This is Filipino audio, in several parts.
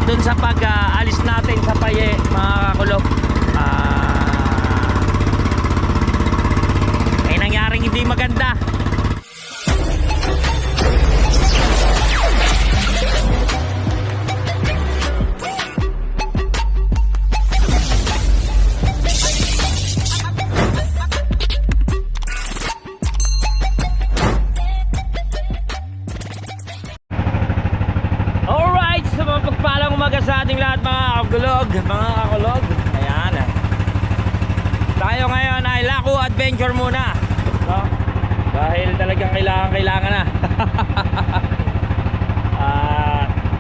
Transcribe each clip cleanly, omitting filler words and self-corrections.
dun sa pag-alis natin sa Paye, mga kakulog. May nangyaring hindi maganda. Sa ating lahat mga kakulog, ayan, tayo ngayon ay Laku Adventure muna, no? Dahil talagang kailangan na.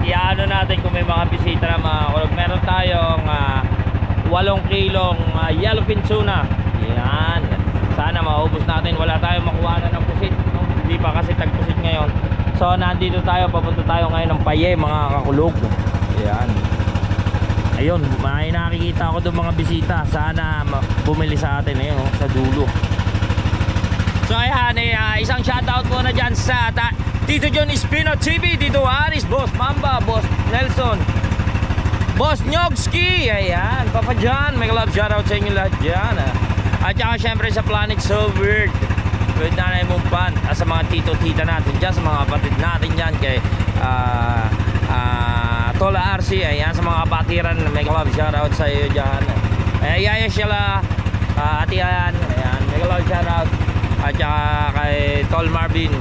Iano natin kung may mga bisita na mga kakulog. Meron tayong 8 kilong yellowfin tuna. Ayan, sana maubos natin. Wala tayong makuha na ng pusit, no? Hindi pa kasi tagpusit ngayon. So nandito tayo, papunta tayo ngayon ng Paye mga kakulog. Ayan. Ayun, may nakikita ako doon mga bisita. Sana bumili sa atin ayun, sa dulo. So ayan, isang shoutout muna dyan sa Tito John Espino TV, Tito Aris, Boss Mamba, Boss Nelson, Boss Nyogski. Ayan, Papa John, may love shoutout sa inyo lahat dyan. At saka syempre sa Planet Silver with Nanay Mumpan, sa mga tito-tita natin dyan, sa mga kapatid natin dyan, kay Tola RC, ayan, sa mga kapatiran, may love shoutout sa iyo dyan. Yaya Sheila, Atian, ayan, may love shoutout. At saka kay Tol Marvin,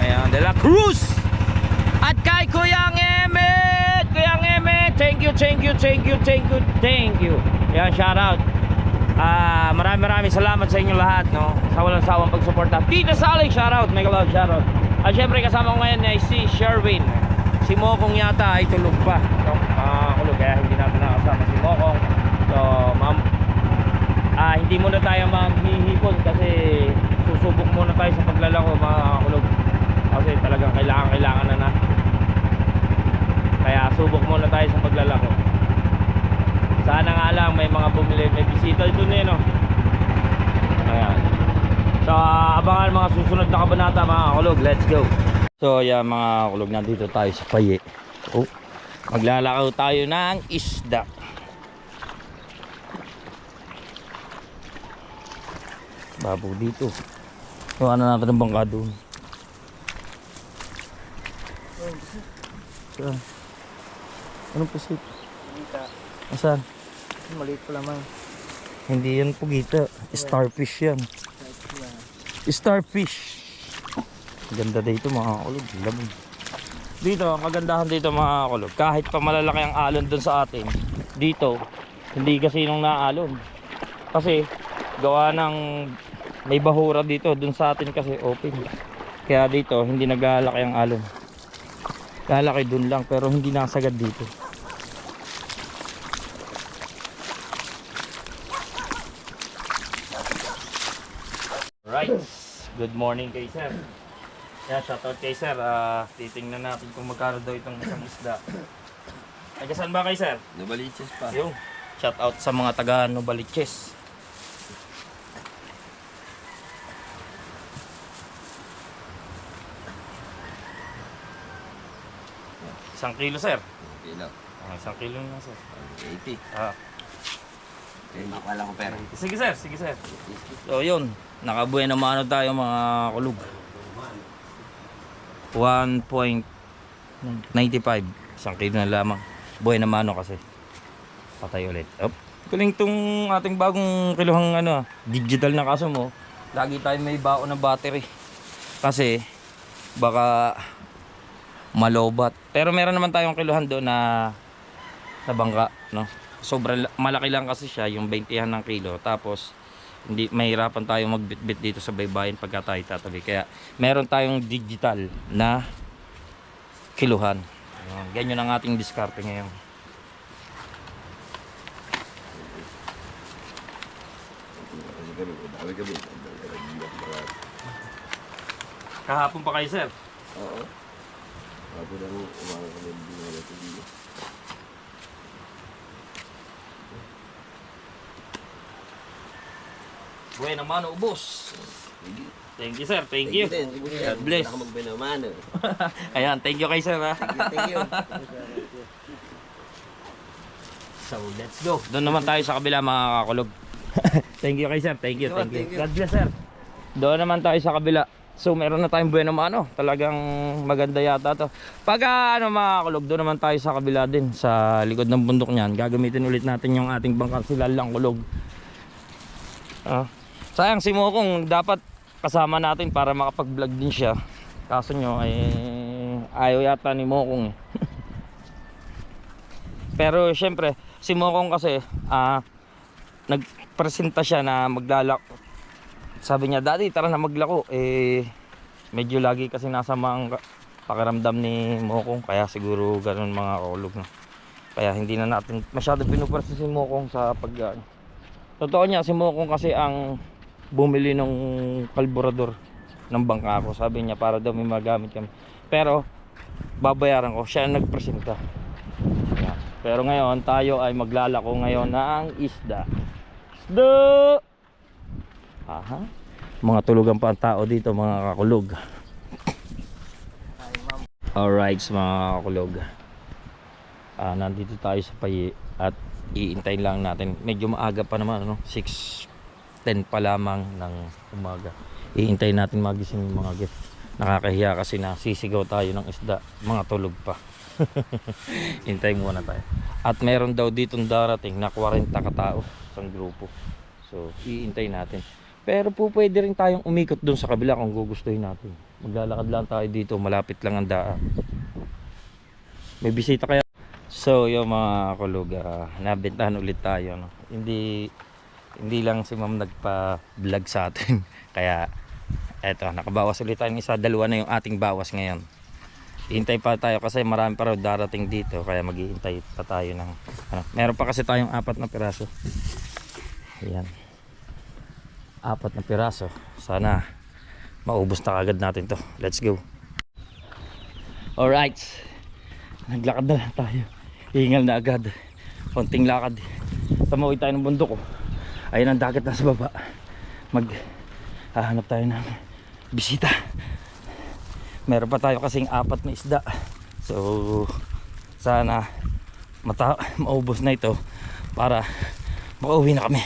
ayan, De La Cruz. At kay Kuyang Emet, thank you. Ayan, shoutout. Maraming salamat sa inyo lahat, no, sa walang sawang pagsuporta. Tita Sally, shoutout, may love shoutout. At syempre kasama ko ngayon ay si Sherwin. Si Mokong yata ay tulog pa, no? Kulog, kaya hindi natin nakasama si Mokong. So ma'am, hindi muna tayo maghihipon kasi susubok muna tayo sa paglalako mga kulog. Kasi talagang kailangan na. Kaya subok muna tayo sa paglalako. Sana nga lang may mga bumili, may bisita ito no? Ayan. So abangan mga susunod na kabanata mga kulog. Let's go. So yeah, mga kulog, nandito tayo sa Paye. Maglalakaw tayo ng isda. Babo dito. So ano natin ng bangka doon. Anong pusit? Pugita. Asan? Maliit pa lamang. Hindi yan pugita. Starfish yan. Starfish. Ganda dito mga kulog, labog. Dito, ang kagandahan dito mga kulog, kahit pa malalaki ang alon dun sa atin, dito, hindi kasi nung naalon. Kasi, gawa ng may bahura dito, dun sa atin kasi open. Kaya dito, hindi naglalaki ang alon. Lalaki dun lang, pero hindi nasagad dito. Right, good morning kay sir. Yeah, shoutout kay sir. Titingnan natin kung magkano daw itong isang isda. Taga saan ba kay sir? Novaliches pa. Yung shoutout sa mga taga Novaliches. Isang kilo sir. Okay lang. Isang kilo na sir. 80. Okay, makakala ko pera. Sige sir, sige sir. So yun, nakabuhay na maano tayo mga kulog. 1.95 isang kilo na lamang. Buhay na mano kasi patay ulit. Kuling tong ating bagong kiluhang digital na kaso mo. Lagi tayo may baon na battery kasi baka malobat. Pero meron naman tayong kiluhan doon na sa bangka, no? Sobrang malaki lang kasi siya, yung 20 ng kilo. Tapos hindi mahirapan tayong magbitbit dito sa baybayin pagka tayo tatabi. Kaya meron tayong digital na kiluhan. Ganyan ang ating diskarte ngayon. Kahapon pa kayo sir? Oo. Kahapon lang umaga kami dito. Buhay naman, ubos. Thank you sir, thank you. God bless. Ayan, thank you kay sir ha. Thank you. So, let's go. Doon naman tayo sa kabila mga kakulog. Thank you kay sir. Thank you. God bless sir. Doon naman tayo sa kabila. So meron na tayong buweno mano. Talagang maganda yata to. Pag ano mga kakulog, doon naman tayo sa kabila din. Sa likod ng bundok niyan. Gagamitin ulit natin yung ating bangkang silalang kulog. Sayang si Mokong dapat kasama natin para makapag-vlog din siya. Kaso nyo ay ayaw yata ni Mokong. Pero syempre si Mokong kasi nagpresenta siya na maglalako. Sabi niya, "Daddy, tara na maglako." Medyo lagi kasi nasa mga pakiramdam ni Mokong, kaya siguro ganoon mga kaulog no. Kaya hindi na natin masyado pinupersa si Mokong sa pag totoo niya, si Mokong kasi ang bumili ng kalburador ng bangka ko. Sabi niya para daw may magamit kami. Pero babayaran ko, siya ang nagpresenta. Yan. Pero ngayon tayo ay maglalako ngayon ng isda. Aha. Mga tulugan pa ang tao dito mga kakulog. Alright mga kakulog. Nandito tayo sa payi at iintayin lang natin. Medyo maaga pa naman ano? 6:10 pa lamang ng umaga. Iintayin natin magising yung mga guest. Nakakahiya kasi nasisigaw tayo ng isda. Mga tulog pa. Hintayin muna tayo. At meron daw ditong darating na 40 katao sa grupo. So iintayin natin. Pero po pwede rin tayong umikot doon sa kabila kung gugustuhin natin. Maglalakad lang tayo dito, malapit lang ang daan. May bisita kaya. So yung mga kulog, nabentahan ulit tayo no? Hindi lang si ma'am nagpa-vlog sa atin. Kaya eto, nakabawas ulit tayo ng isa, dalawa na yung ating bawas ngayon. Hintay pa tayo kasi marami pa raw darating dito, kaya maghihintay pa tayo ng meron pa kasi tayong 4 na piraso. Ayan. 4 na piraso. Sana maubos na kagad natin to. Let's go. Alright. Naglakad na lang tayo. Hingal na agad. Konting lakad. Tumawid tayo ng bundok. Ayun ang dagat nasa baba. Hahanap tayo ng bisita. Meron pa tayo kasing 4 na isda. So sana maubos na ito para makauwi na kami.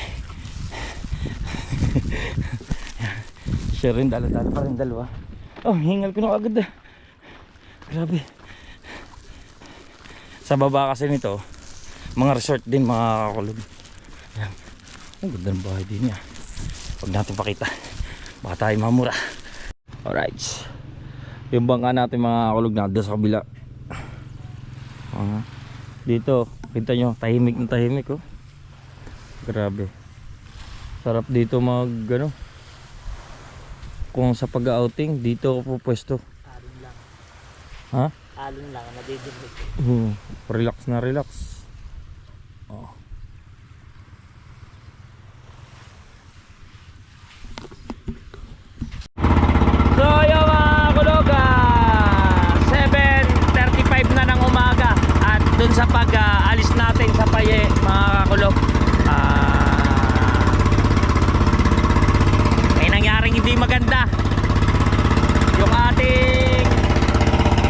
Siya rin, dala-dala pa rin dalawa. Oh, hingal ko na agad. Grabe. Sa baba kasi nito, mga resort din mga kakulog. Ayan. Ang ganda ng bahay din niya. Huwag natin pakita, baka tayo mamura. Alright. Yung bangka natin mga kakulog na doon sa kabila. Dito, kita nyo, tahimik na tahimik oh. Grabe. Sarap dito mag kung sa pag-outing dito ako po pwesto. Alon lang. Ha? Alon lang, nadidilig. Relax na relax. Oh. So yung mga kulog, 7:35 na ng umaga. At dun sa pag-alis natin sa paye mga kulog, hindi maganda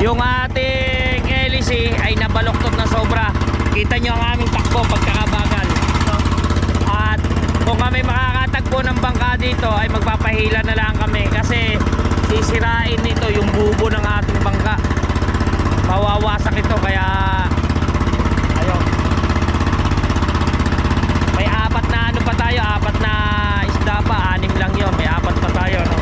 yung ating LC ay nabaloktot na sobra. Kita nyo ang aming takbo pagkakabagal. At kung kami makakatagpo ng bangka dito ay magpapahila na lang kami kasi sisirain nito yung bubo ng ating bangka. Mawawasak ito kaya ayun. May 4 na ano pa tayo, 4 na isda pa, 6 lang yun, may 4 pa tayo no?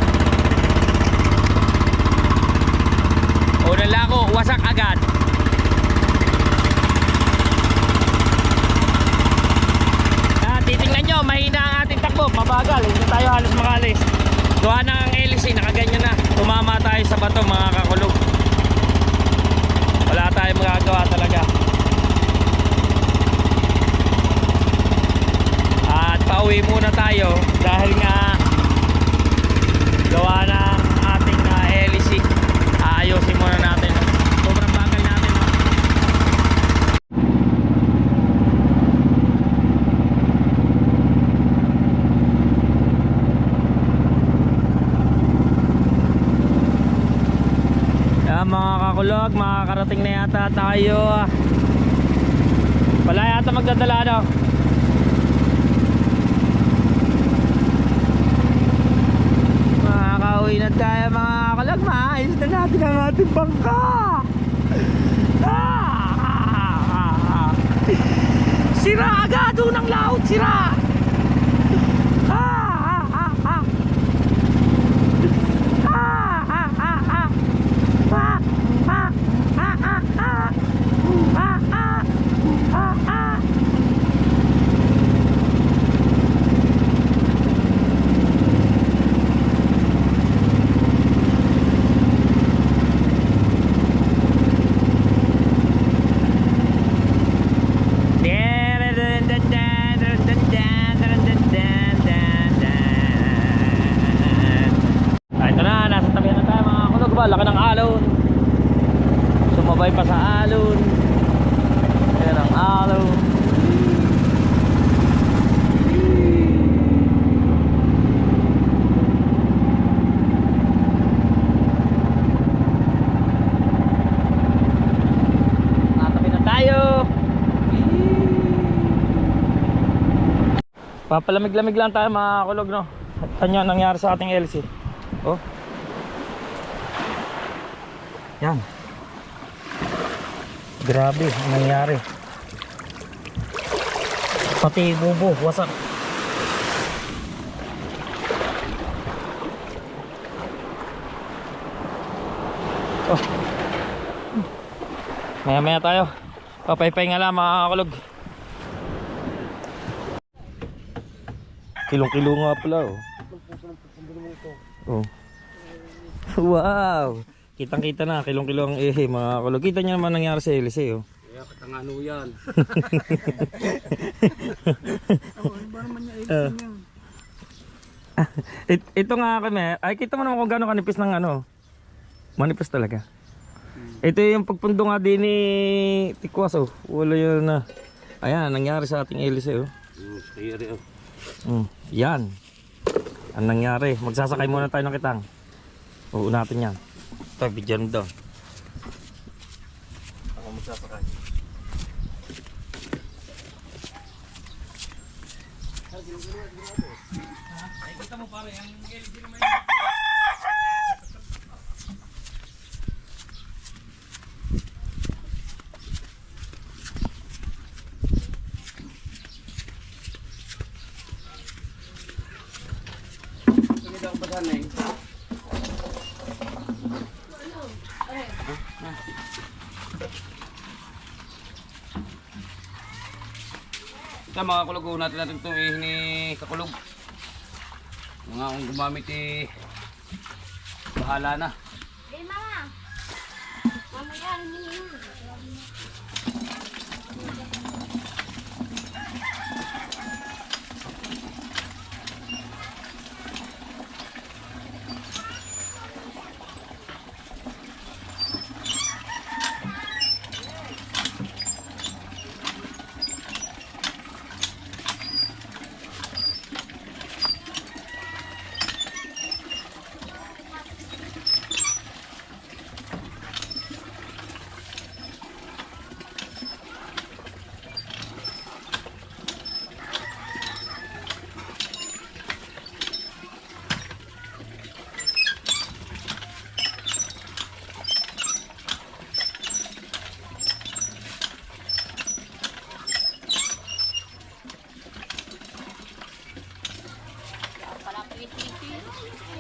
Una lako, wasak agad. Titingnan nyo, mahina ang ating takbo, mabagal, hindi tayo halos makalis. Gawa na ang LC, nakaganyan na. Tumama tayo sa bato mga kakulog. Wala tayong magagawa talaga. At pauwi muna tayo dahil nga gawa na ating LC. Aayusin muna natin. Sobrang bagal natin. Mga kakulog, makakarating na yata tayo. Wala ata magdadala ano. Makakauwi na tayo mga kalag. Maayos na natin ang ating bangka. Sira agad ng laot, sira. Laki ng alon, sumabay pa sa alon. Ayan ang alon. Natabi na tayo. Papalamig-lamig lang tayo mga kulog, no? Kanya nangyari sa ating LC. Oh, yan. Grabe ang nangyari. Pati bubo, wasak. Oh. Maya-maya tayo. Papaypay nga lang mga kakulog. Kilong-kilo nga pala oh. Oh. Wow. Kitang-kita na, kilong-kilo ang mga kulog. Kita nyo naman nangyari sa LC, oh. Kaya katangano yan. Ito nga kami, ay kita mo naman kung gano'ng kanipis ng ano. Manipis talaga. Ito yung pagpundo nga din ni Tikwas, oh. Wala yun na. Ayan, nangyari sa ating LC, oh. Kaya Yan. Ang nangyari, magsasakay muna tayo ng kitang. Oo natin yan. Ito, bigyan mo daw. ako magsasakay. Ay, kita mo pare, ang LG naman Hindi daw basanay. Ito mga kulog, natin itong ni kakulog. Mga kung gumamit bahala na. Hey, mama. Mama yan, hindi.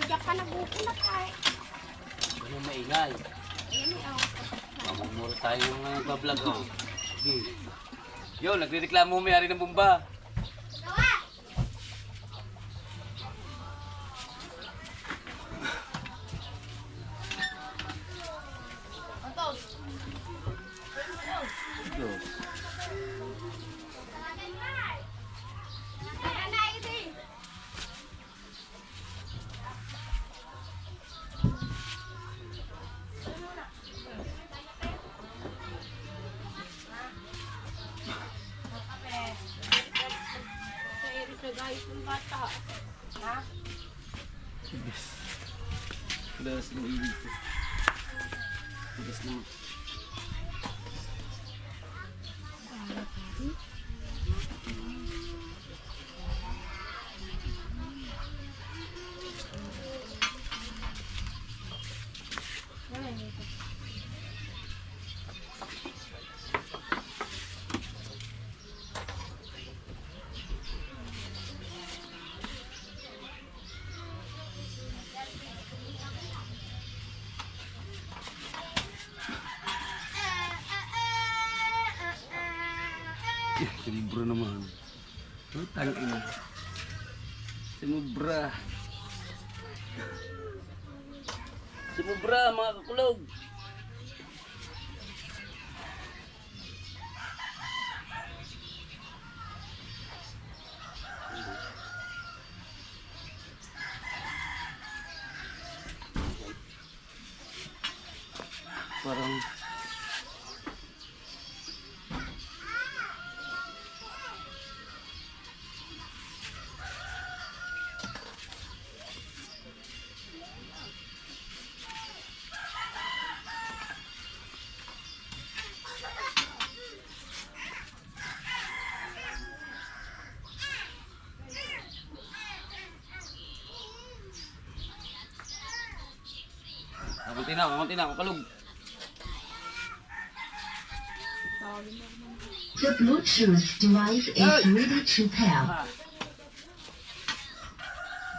Diyak ka nagbukunat ay. Ano maingay? Ayan eh, oh. Mamumuro tayo ng bablog oh. Sige. Yo, nagrereklamo may-ari ng bomba. Diyos. Guys, yung bata. Ha? Tigas ng ilig ko. Tigas ng... Sumubra naman. Tangin. Sumubra. Sumubra mga kakulog. Parang kakunti na, kakulog. The Bluetooth device is ready to pair.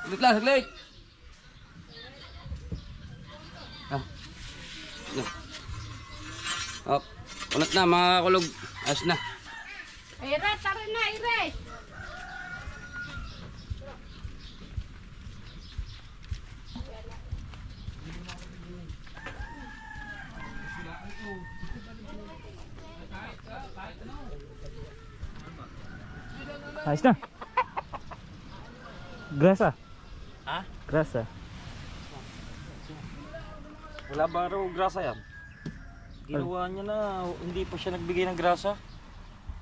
Saglit lang, saglit. Up. Ulat na mga kakulog. Ayos na. Ire, tara na, Ire. Ayos na. Grasa. Ha? Grasa. Wala ba raw grasa yan? Ginawa niya na, hindi pa siya nagbigay ng grasa.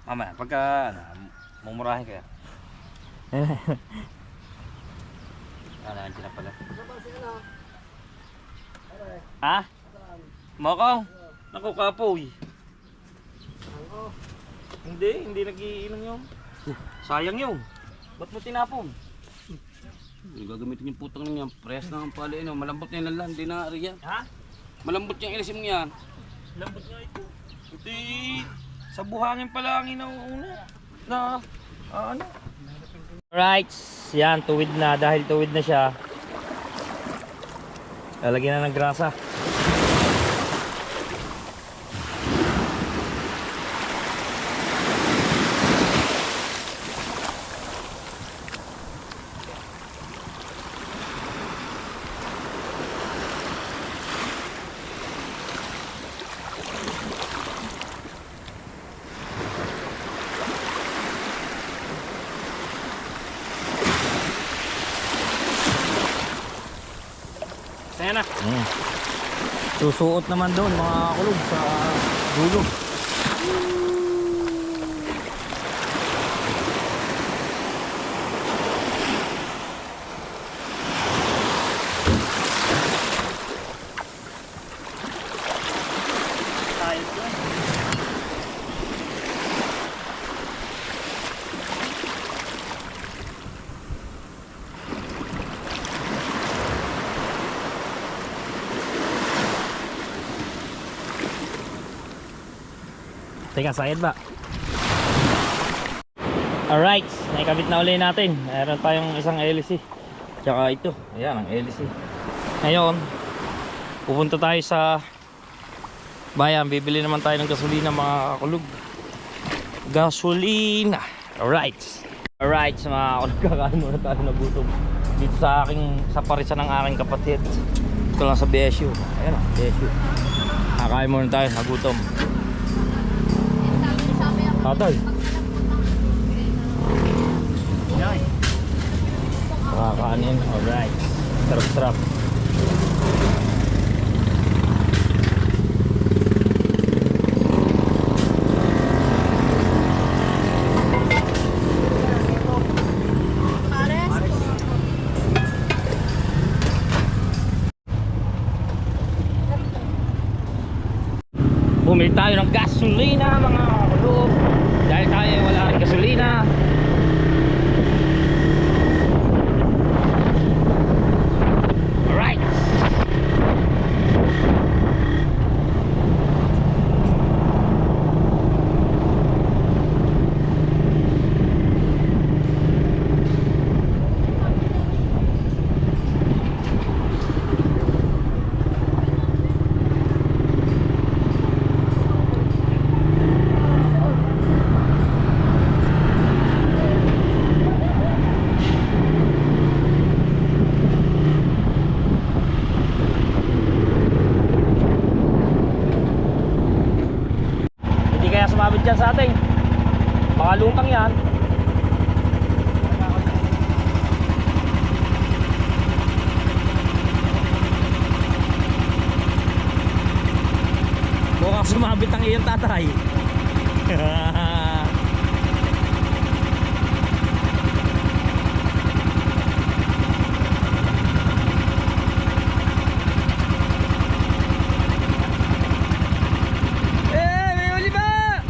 Mamaya, pagka mumurahin kaya. Nandiyan na pala. Ha? Mokong? Naku, kapoy. Hindi nag-iinom yun. Sayang yun. Ba't mo tinapon? Gagamitin yung putang niya. Press na ang pali. Malambot na yung lalan. Hindi na ariya. Ha? Malambot yung ilisim niya. Lambot nga ito. Hindi. Sa buhangin pala ang inuuna. Na, ano? Alright, yan, tuwid na. Dahil tuwid na siya, lalagyan na ng grasa. Saya na. Susuot naman doon mga kulog sa dulo. Teka, sayad ba? Alright, naikabit na uli natin. Meron tayong isang LC. Tsaka ito, ayan ang LC. Ngayon, pupunta tayo sa bayan. Bibili naman tayo ng gasolina mga kakulog. Gasolina. Alright. Alright, sa mga kakulog, kakain muna tayo na gutom. Dito sa parisan ng aking kapatid. Ito lang sa BSU. Ayan o, BSU. Kakain muna tayo na gutom. Tatay. Kakanin. Alright. Sarap-sarap. Bumili tayo ng gasolina mga kulog. Dahil tayo wala rin gasolina. Alright. Mga lutang yan. Mukhang sumabit ang iyong tatay. May uli ba?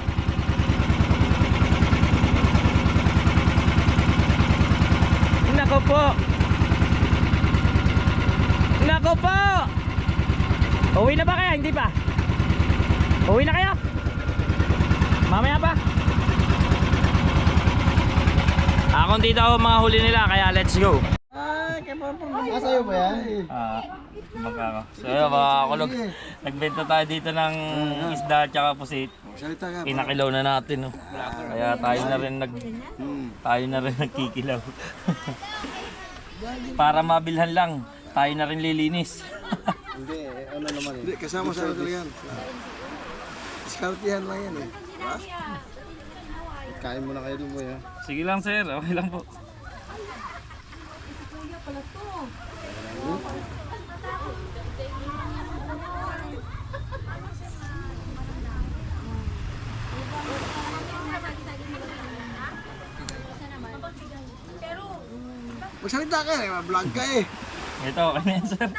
Nako po. Nako po. Uwi na ba kaya? Hindi pa. Uwi na kayo? Mamaya pa? Akong dito ako mga huli nila kaya let's go. Sa'yo ba yan? Magkano? So yun mga kulog, nagbenta tayo dito ng isda at saka pusit. Pinakilaw na natin, no? Kaya tayo na rin nagkikilaw. Para mabilhan lang, tayo na rin lilinis. Hindi, ano naman eh. Hindi, kasama sa talaga yan. Discountihan lang yan eh. Kain mo na kayo dun mo ya. Sige lang sir, okay lang po. Magsalita ka eh, vlog ka eh. Ito, okay na yan sir.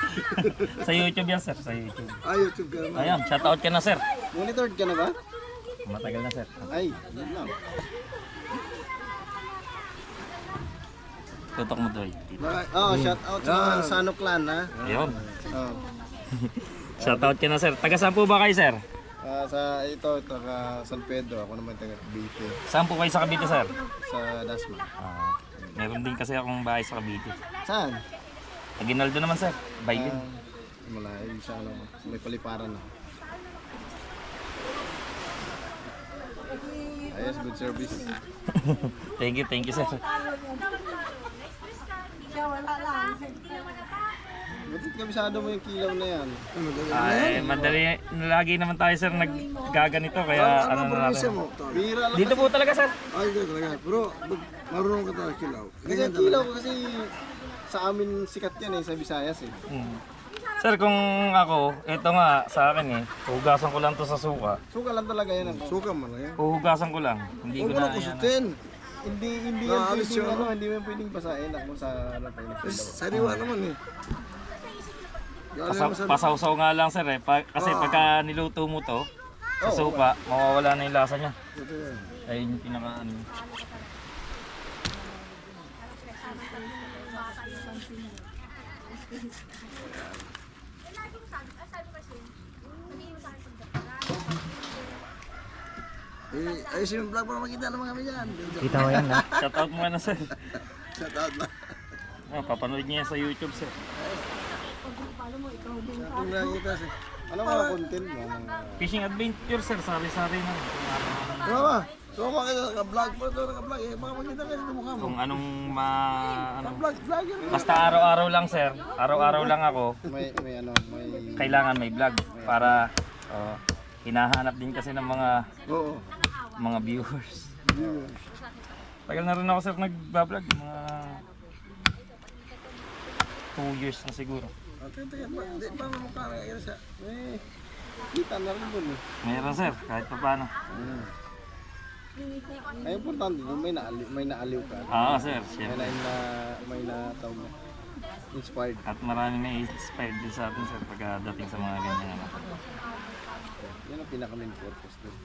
Sa YouTube yan sir, sa YouTube. YouTube ka naman. Ayan, shoutout ka na sir. Monitored ka na ba? Matagal na sir. Ay, yun lang. Tutok mo doy. Shout out sa Sano Clan ha. Ayun. Oh. Shoutout ka na sir. Taga saan po ba kayo sir? Sa ito San Pedro, ako naman taga Cavite. Saan po kayo sa Cavite sir? Sa Dasma. Meron din kasi akong bahay sa Cavite. Saan? Aguinaldo naman sir. Bailin. Malayo sa ano, may paliparan na. Ayos, good service. Thank you sir. Ba't kabisado mo yung kilaw na yan? Ay, madali. Lagi naman tayo sir naggaganito kaya ano na natin. Bira lang. Dito po talaga sir. Ay, dito talaga. Pero marunong ka talaga kilaw. Kasi kilaw kasi sa amin sikat yan eh, sa Visayas eh. Sir, kung ako, ito nga sa akin eh, hugasan ko lang to sa suka. Suka lang talaga yan. Suka man yan. Hugasan ko lang. Hindi ko na yan. Kusutin. Hindi yan pwedeng ano, hindi mo pwedeng basahin ako sa ano pa yun. Sariwa naman eh. Pasawsaw nga lang sir eh. Kasi pagka niluto mo to, sa suka, mawawala na yung lasa niya. Ayun yung pinaka ano. Ayos yung vlog para makita naman kami dyan. Kita mo yan ha? Shoutout mo na sir. Shout out ba? Papanood niya yan sa YouTube sir. Shout out kita sir. Ano mga content mo? Fishing adventure sir, sari-sari na. Ano ba? So makita ka-vlog pa ito, naka-vlog eh. Baka makita kayo sa mukha mo. Kung anong Vlogger. basta araw-araw lang sir. Araw-araw lang ako. May Kailangan may vlog para hinahanap din kasi ng Oo. mga viewers. Tagal na rin ako sir nagbablog, mga 2 years na siguro. Hindi pa mukha na kayo sa... kita na rin dun eh. Meron sir, kahit pa paano. Ay, importante doon, may naaliw ka. Oo sir, syempre. May natawag na. Inspired. At marami na inspired din sa atin sir pagdating sa mga ganyan. Yan ang pinaka-main purpose doon.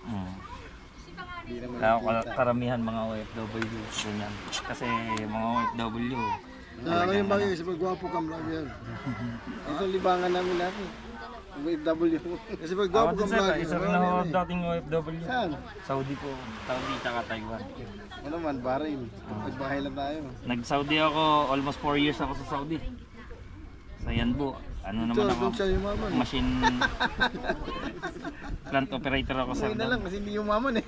Hindi naman Kaya nakita. karamihan mga OFW ganyan. Kasi mga OFW. Yung bagay kasi pag gwapo kang vlogger. Ito ang libangan namin natin. OFW. Kasi pag gwapo kang sir, vlogger. isa rin ako dating OFW. Saan? Saudi po. Saudi tsaka Taiwan. Ano naman, Bahrain. Nagbahay lang tayo. Nag-Saudi ako, almost 4 years ako sa Saudi. Sa Yanbu. Ano naman ako? Doon siya yumaman. Machine plant operator ako sir. Hindi na lang kasi hindi yumaman eh.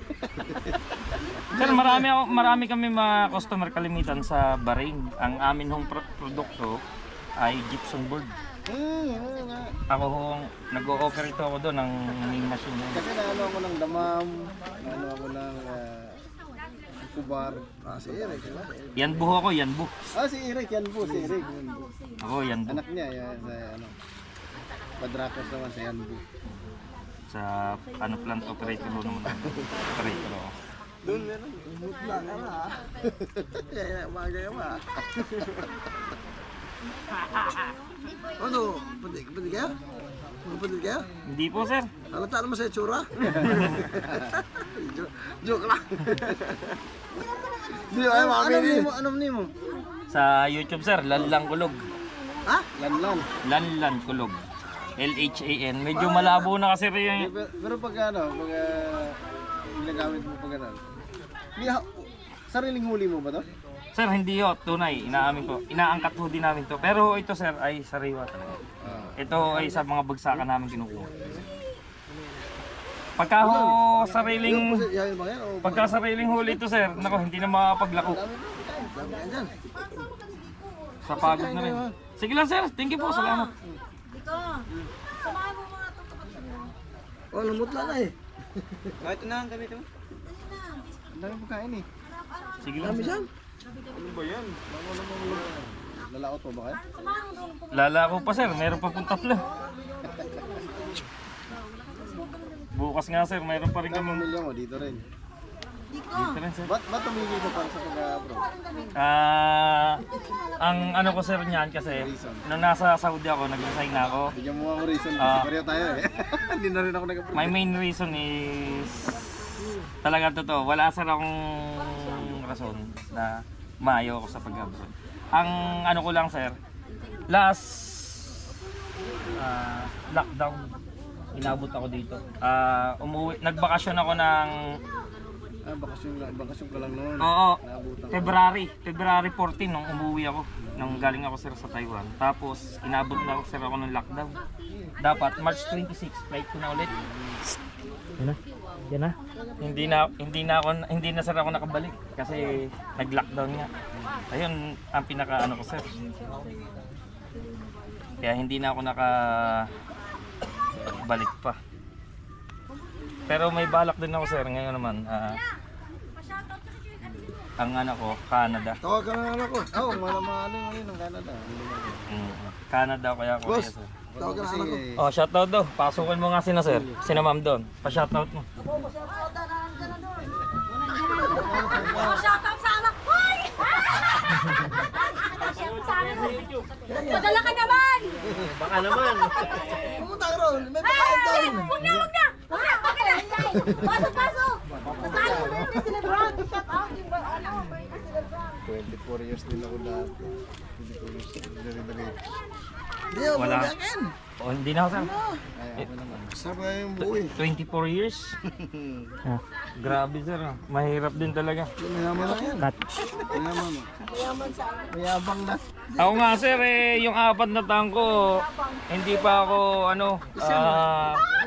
Sir, marami kami mga customer kalimitan sa Bahrain. Ang amin hong produkto ay gypsum board. Oo nga. Ako hong nag-ooperate ako doon ng main machine. Kasi naano ako ng damam, naano ako ng Escobar. Si Eric, diba? Yan buho ako, yan bu. Si Eric, yan po, si Eric. Yan po. Ako, yan bu. Anak niya, yan, sa ano. Padrakas naman sa Yanbu. Sa ano plant operator ko naman. Operator ako. Doon meron, umutla ka na ha. Kaya bagay ba? Ano? Pati kaya? Pati kaya? Hindi po sir. Halata naman sa itsura? Joke lang. Di ay makabili. Anong nimo? Sa YouTube sir, Lanlan Kulog. Ha? Lanlan. Lanlan Kulog. LHAN. Medyo malabo na kasi rin yung... Pero pag ano, pag ginagamit mo pag ano. Sariling huli mo ba to? Sir, hindi ho, tunay. Inaamin ko. Inaangkat ho din namin to. Pero ito sir ay sariwa talaga. Ito ay sa mga bagsakan namin kinukuha. Pagka ho sariling... Pagka sariling huli ito sir, nako hindi na makapaglako. Dami ka dyan. Sa pagod na rin. Sige lang sir, thank you po. Salamat. Dito. Samahan mo mga ito kapatid mo. Oh, lumutla na eh. Ito na ang gamit mo. Ang dami pagkain eh. Sige lang. Dami Sir. dyan. Ano ba yan? Lalaot mo ba kayo? Samahan mo doon po. Lalako pa sir, meron pa pong tatlo. Bukas nga sir, meron pa rin Ang kami. pamilya mo, dito rin. Dito rin sir. Ba't tumili mo para sa pag-abro? Ang ano ko sir niyan kasi, nung nasa Saudi ako, nag-resign na ako. Bigyan mo ako reason kasi pareho tayo eh. Hindi na rin ako nag-approve. My main reason is, talaga totoo, wala sir akong rason na maayo ako sa pag-abroad. Ang ano ko lang sir, last lockdown, inabot ako dito. Nagbakasyon ako ng Bakasyon ka lang noon. Oo, Naabutan ka. February 14 nung umuwi ako. Nung galing ako sir sa Taiwan. Tapos inabot na ako sir ako ng lockdown. Dapat March 26 flight ko na ulit. Yan na. Hindi na sir ako nakabalik kasi nag-lockdown nga. Ayun ang pinaka ano ko sir. Kaya hindi na ako nakabalik pa. Pero may balak din ako sir ngayon naman. Ang anak ko, Canada. Tawag ka na anak ko. Oo, malamang ngayon ng Canada. Canada kaya ako Boss, kaya sir. tawag ka na anak ko. Oh, shoutout daw. Pasukin mo nga sina sir. Sina ma'am doon. Pa-shoutout mo. Shoutout sa anak ko! Padala ka naman! Baka naman. Pumunta ka ron, may pagkain doon. Huwag na! Bakit na? Pasok! Nasaan mo na yung Silebron? Shout out yung ano, may Silebron. 24 years din ako dati. 24 years din. Hindi ako Wala. bumayakin. Oh, hindi na ako sir. Ay, ako naman. Sarap nga yung buhay. 24 years. Grabe sir. Mahirap din talaga. Mayaman na yan. Mayaman mo. Mayabang na. Ako nga sir yung 4 na taon ko, hindi pa ako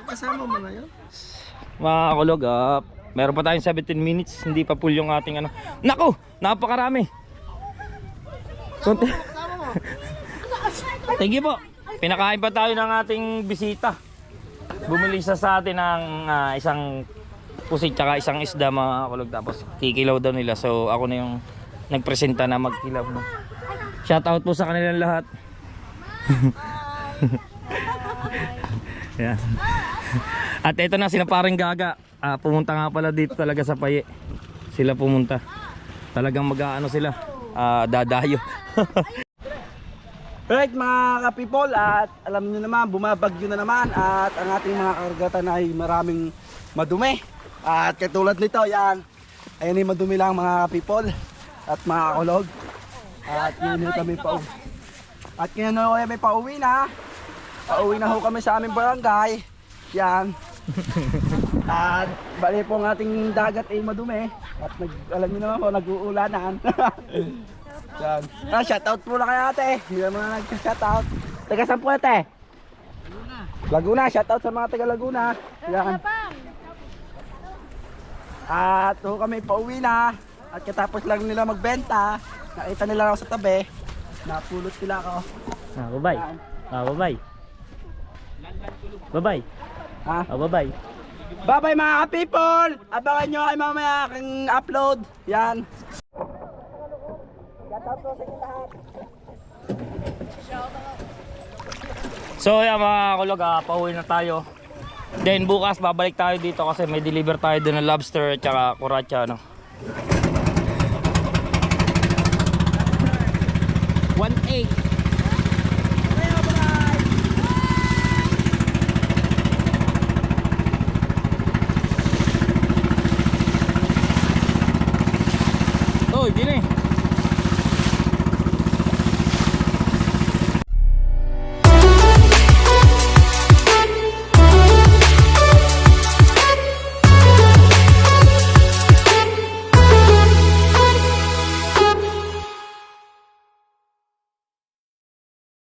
Kasama mo na yun? mga kulog, meron pa tayong 17 minutes, hindi pa full yung ating ano. Naku, napakarami. Thank you po. Pinakain pa tayo ng ating bisita. Bumili siya sa atin ng isang pusit tsaka isang isda mga kulog, tapos kikilaw daw nila. So ako na yung nagpresenta na magkilaw. No? Shout out po sa kanilang lahat. Yan. At ito na sila paring Gaga. Pumunta nga pala dito talaga sa Paye. Sila pumunta. Talagang mag-aano sila. Dadayo. Right mga ka-people, at alam niyo naman bumabagyo na naman at ang ating mga karagatan ay maraming madumi. At katulad nito, yan. Ayan ay madumi lang mga ka-people at mga kulog. At yun kami pa. At ngayon na kami pauwi na. Pauwi na ho kami sa aming barangay. Yan. At bali po ang ating dagat ay madumi. At alam niyo naman po, nag-uulanan. Yan. Shoutout muna kay ate. Hindi naman na nag-shoutout. Taga saan po ate? Laguna. Shoutout sa mga taga Laguna. Yan. At ho kami pauwi na. At katapos lang nila magbenta, nakita nila ako sa tabi. Napulot nila ako. Bye-bye. Bye-bye. Bye-bye. Ha? Bye-bye. Bye-bye mga ka-people! Abangan nyo kayo mamaya aking upload. Yan. So yan mga kulog, pauwi na tayo. Then bukas babalik tayo dito kasi may deliver tayo doon ng lobster at saka kuratsa, no? 1.8